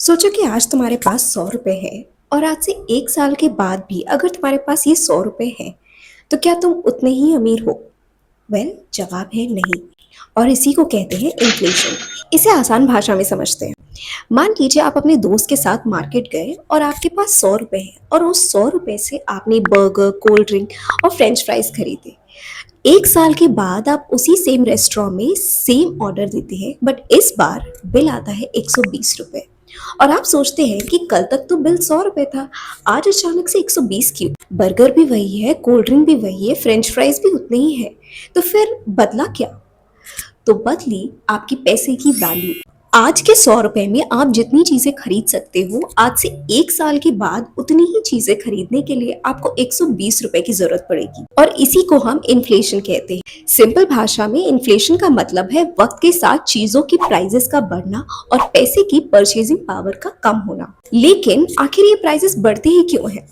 सोचो कि आज तुम्हारे पास 100 रुपए है और आज से 1 साल के बाद भी अगर तुम्हारे पास ये 100 रुपए हैं तो क्या तुम उतने ही अमीर हो? जवाब है नहीं। और इसी को कहते हैं इन्फ्लेशन। इसे आसान भाषा में समझते हैं। मान लीजिए आप अपने दोस्त के साथ मार्केट गए और आपके पास 100 रुपए हैं और उस 100 रुपए से आपने बर्गर, कोल्ड ड्रिंक और फ्रेंच फ्राइज खरीदे। 1 साल के बाद आप उसी सेम रेस्टोरेंट में सेम ऑर्डर देते हैं, बट इस बार बिल आता है 120 रुपए। और आप सोचते हैं कि कल तक तो बिल 100 रुपए था, आज अचानक से 120 क्यों? बर्गर भी वही है, कोल्ड ड्रिंक भी वही है, फ्रेंच फ्राइज भी उतने ही है। तो फिर बदला क्या? तो बदली आपकी पैसे की वैल्यू। आज के 100 रुपए में आप जितनी चीजें खरीद सकते हो, आज से 1 साल के बाद उतनी ही चीजें खरीदने के लिए आपको 120 रुपए की जरूरत पड़ेगी। और इसी को हम इन्फ्लेशन कहते हैं। सिंपल भाषा में इन्फ्लेशन का मतलब है वक्त के साथ चीजों की प्राइसेस का बढ़ना और पैसे की परचेजिंग पावर का कम होना। लेकिन आखिर ये प्राइसेस बढ़ते ही क्यों हैं?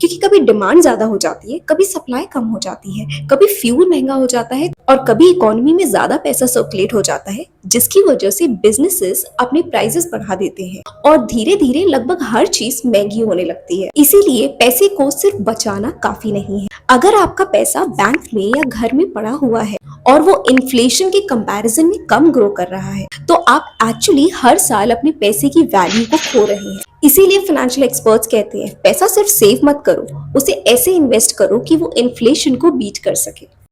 क्योंकि कभी डिमांड ज्यादा हो जाती है, कभी सप्लाई कम हो जाती है, कभी फ्यूल महंगा हो जाता है और कभी इकोनॉमी में ज्यादा पैसा सर्कुलेट हो जाता है, जिसकी वजह से बिजनेसेस अपने प्राइसेस बढ़ा देते हैं और धीरे धीरे लगभग हर चीज महंगी होने लगती है। इसीलिए पैसे को सिर्फ बचाना काफी नहीं है। अगर आपका पैसा बैंक में या घर में पड़ा हुआ है और वो इन्फ्लेशन के कंपैरिजन में कम ग्रो कर रहा है, तो आप एक्चुअली हर साल अपने पैसे की वैल्यू को खो रहे हैं। इसीलिए फाइनेंशियल एक्सपर्ट्स कहते हैं पैसा सिर्फ सेव मत करो, उसे ऐसे इन्वेस्ट करो कि वो इन्फ्लेशन को बीट कर सके।